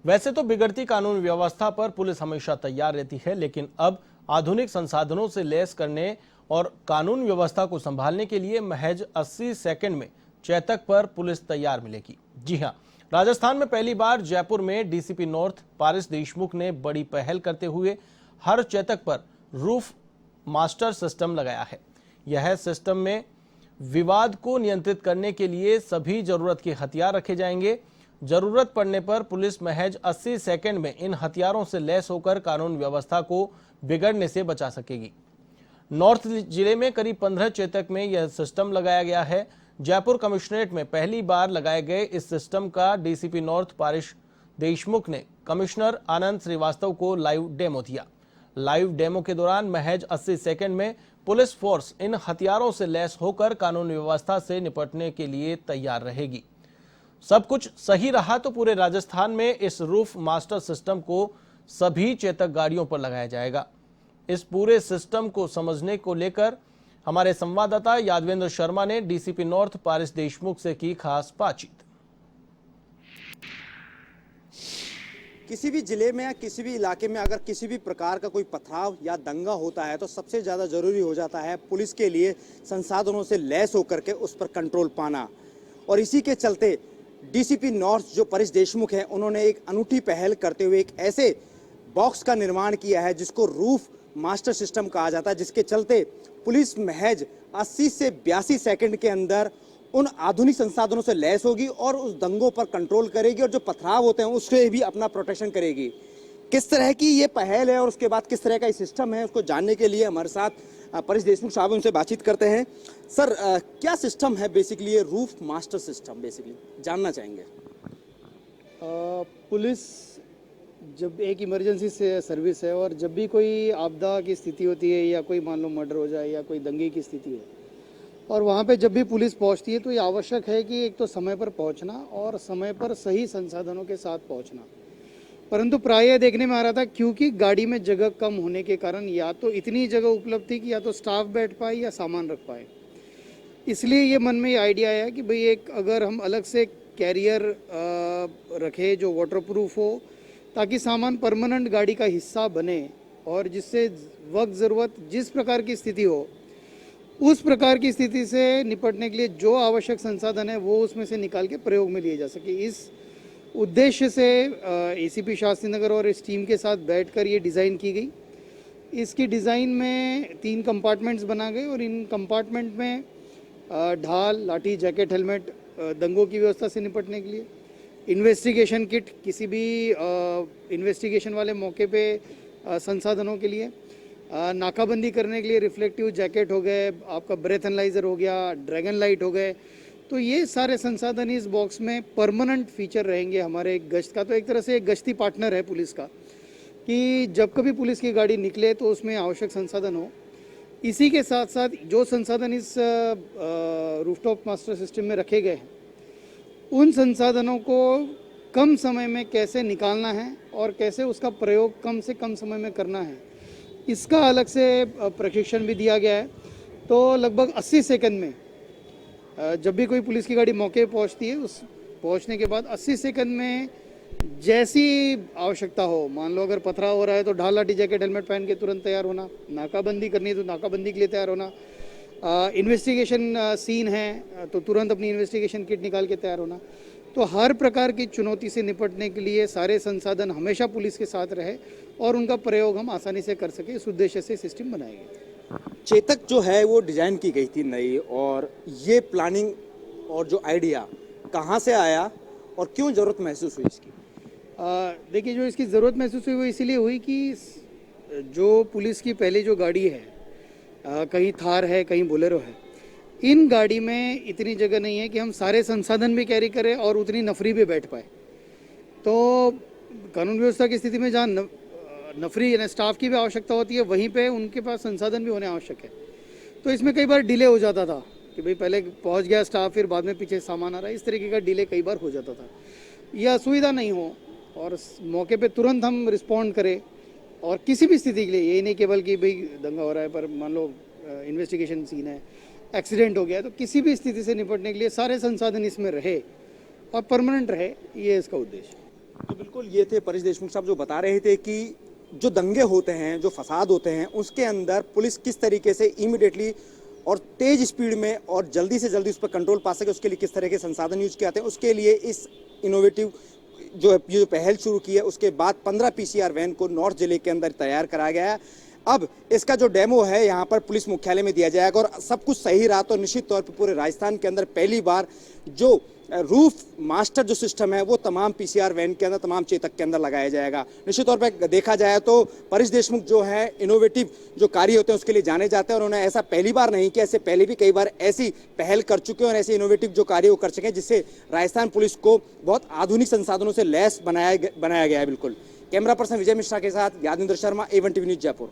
वैसे तो बिगड़ती कानून व्यवस्था पर पुलिस हमेशा तैयार रहती है, लेकिन अब आधुनिक संसाधनों से लैस करने और कानून व्यवस्था को संभालने के लिए महज 80 सेकंड में चेतक पर पुलिस तैयार मिलेगी। जी हां, राजस्थान में पहली बार जयपुर में डीसीपी नॉर्थ पारिस देशमुख ने बड़ी पहल करते हुए हर चेतक पर रूफ मास्टर सिस्टम लगाया है। यह सिस्टम में विवाद को नियंत्रित करने के लिए सभी जरूरत के हथियार रखे जाएंगे। जरूरत पड़ने पर पुलिस महज 80 सेकंड में इन हथियारों से लैस होकर कानून व्यवस्था को बिगड़ने से बचा सकेगी। नॉर्थ जिले में करीब 15 चेतक में यह सिस्टम लगाया गया है। जयपुर कमिश्नरेट में पहली बार लगाए गए इस सिस्टम का डीसीपी नॉर्थ पारिस देशमुख ने कमिश्नर आनंद श्रीवास्तव को लाइव डेमो दिया। लाइव डेमो के दौरान महज 80 सेकंड में पुलिस फोर्स इन हथियारों से लैस होकर कानून व्यवस्था से निपटने के लिए तैयार रहेगी। सब कुछ सही रहा तो पूरे राजस्थान में इस रूफ मास्टर सिस्टम को सभी चेतक गाड़ियों पर लगाया जाएगा। इस पूरे सिस्टम को समझने को लेकर हमारे संवाददाता यादवेंद्र शर्मा ने डीसीपी नॉर्थ पारिस देशमुख से की खास बातचीत। किसी भी जिले में या किसी भी इलाके में अगर किसी भी प्रकार का कोई पथराव या दंगा होता है तो सबसे ज़्यादा ज़रूरी हो जाता है पुलिस के लिए संसाधनों से लैस होकर के उस पर कंट्रोल पाना। और इसी के चलते डीसीपी नॉर्थ जो पारिस देशमुख हैं, उन्होंने एक अनूठी पहल करते हुए एक ऐसे बॉक्स का निर्माण किया है जिसको रूफ मास्टर सिस्टम कहा जाता है, जिसके चलते पुलिस महज 80 से 82 सेकंड के अंदर उन आधुनिक संसाधनों से लैस होगी और उस दंगों पर कंट्रोल करेगी और जो पथराव होते हैं उससे भी अपना प्रोटेक्शन करेगी। किस तरह की ये पहल है और उसके बाद किस तरह का ये सिस्टम है, उसको जानने के लिए हमारे साथ पारिस देशमुख साहब उनसे बातचीत करते हैं। सर, क्या सिस्टम है बेसिकली ये रूफ मास्टर सिस्टम, बेसिकली जानना चाहेंगे। पुलिस जब एक इमरजेंसी से सर्विस है और जब भी कोई आपदा की स्थिति होती है या कोई मान लो मर्डर हो जाए या कोई दंगे की स्थिति हो और वहाँ पे जब भी पुलिस पहुँचती है तो ये आवश्यक है कि एक तो समय पर पहुँचना और समय पर सही संसाधनों के साथ पहुँचना। परंतु प्रायः देखने में आ रहा था क्योंकि गाड़ी में जगह कम होने के कारण या तो इतनी जगह उपलब्ध थी कि या तो स्टाफ बैठ पाए या सामान रख पाए, इसलिए ये मन में ये आइडिया आया कि भाई एक अगर हम अलग से कैरियर रखें जो वाटरप्रूफ हो ताकि सामान परमानेंट गाड़ी का हिस्सा बने और जिससे वक्त ज़रूरत जिस प्रकार की स्थिति हो उस प्रकार की स्थिति से निपटने के लिए जो आवश्यक संसाधन है वो उसमें से निकाल के प्रयोग में लिए जा सके। इस उद्देश्य से एसीपी शास्त्री नगर और इस टीम के साथ बैठकर ये डिज़ाइन की गई। इसकी डिज़ाइन में 3 कंपार्टमेंट्स बना गए और इन कंपार्टमेंट में ढाल, लाठी, जैकेट, हेलमेट, दंगों की व्यवस्था से निपटने के लिए, इन्वेस्टिगेशन किट किसी भी इन्वेस्टिगेशन वाले मौके पे संसाधनों के लिए, नाकाबंदी करने के लिए रिफ्लेक्टिव जैकेट हो गए, आपका ब्रेथ एनालाइजर हो गया, ड्रैगन लाइट हो गए। तो ये सारे संसाधन इस बॉक्स में परमानेंट फीचर रहेंगे हमारे गश्त का। तो एक तरह से एक गश्ती पार्टनर है पुलिस का कि जब कभी पुलिस की गाड़ी निकले तो उसमें आवश्यक संसाधन हो। इसी के साथ साथ जो संसाधन इस रूफटॉप मास्टर सिस्टम में रखे गए हैं उन संसाधनों को कम समय में कैसे निकालना है और कैसे उसका प्रयोग कम से कम समय में करना है, इसका अलग से प्रशिक्षण भी दिया गया है। तो लगभग 80 सेकंड में जब भी कोई पुलिस की गाड़ी मौके पर पहुंचती है, उस पहुंचने के बाद 80 सेकंड में जैसी आवश्यकता हो, मान लो अगर पथराव हो रहा है तो ढाल, लाठी, जैकेट, हेलमेट पहन के तुरंत तैयार होना, नाकाबंदी करनी है तो नाकाबंदी के लिए तैयार होना, इन्वेस्टिगेशन सीन है तो तुरंत अपनी इन्वेस्टिगेशन किट निकाल के तैयार होना। तो हर प्रकार की चुनौती से निपटने के लिए सारे संसाधन हमेशा पुलिस के साथ रहे और उनका प्रयोग हम आसानी से कर सके, इस उद्देश्य से सिस्टम बनाए गए। चेतक जो है वो डिज़ाइन की गई थी नई, और ये प्लानिंग और जो आइडिया कहाँ से आया और क्यों ज़रूरत महसूस हुई इसकी? देखिए, जो इसकी ज़रूरत महसूस हुई वो इसीलिए हुई कि जो पुलिस की पहली जो गाड़ी है, कहीं थार है, कहीं बोलेरो है, इन गाड़ी में इतनी जगह नहीं है कि हम सारे संसाधन भी कैरी करें और उतनी नफरी भी बैठ पाए। तो कानून व्यवस्था की स्थिति में जहाँ नफरी यानी स्टाफ की भी आवश्यकता होती है, वहीं पे उनके पास संसाधन भी होने आवश्यक है। तो इसमें कई बार डिले हो जाता था कि भाई पहले पहुंच गया स्टाफ, फिर बाद में पीछे सामान आ रहा है, इस तरीके का डिले कई बार हो जाता था। यह असुविधा नहीं हो और मौके पे तुरंत हम रिस्पॉन्ड करें और किसी भी स्थिति के लिए, यही नहीं केवल कि भाई दंगा हो रहा है, पर मान लो इन्वेस्टिगेशन सीन है, एक्सीडेंट हो गया, तो किसी भी स्थिति से निपटने के लिए सारे संसाधन इसमें रहे और परमानेंट रहे, ये इसका उद्देश्य है। तो बिल्कुल ये थे परेश देशमुख साहब जो बता रहे थे कि जो दंगे होते हैं, जो फसाद होते हैं, उसके अंदर पुलिस किस तरीके से इमीडिएटली और तेज स्पीड में और जल्दी से जल्दी उस पर कंट्रोल पा सके, उसके लिए किस तरह के संसाधन यूज किए जाते हैं, उसके लिए इस इनोवेटिव जो पहल शुरू की है, उसके बाद 15 पीसीआर वैन को नॉर्थ जिले के अंदर तैयार कराया गया है। अब इसका जो डेमो है यहाँ पर पुलिस मुख्यालय में दिया जाएगा और सब कुछ सही रहा तो निश्चित तौर पर पूरे राजस्थान के अंदर पहली बार जो रूफ मास्टर जो सिस्टम है वो तमाम पीसीआर वैन के अंदर, तमाम चेतक के अंदर लगाया जाएगा। निश्चित तौर पर देखा जाए तो परेश देशमुख जो है इनोवेटिव जो कार्य होते हैं उसके लिए जाने जाते हैं और उन्होंने ऐसा पहली बार नहीं किया, ऐसे पहले भी कई बार ऐसी पहल कर चुके हैं और ऐसे इनोवेटिव जो कार्य वो कर सके जिससे राजस्थान पुलिस को बहुत आधुनिक संसाधनों से लैस बनाया गया है। बिल्कुल कैमरा पर्सन विजय मिश्रा के साथ Yadvindra Sharma, A1 TV news Jaipur.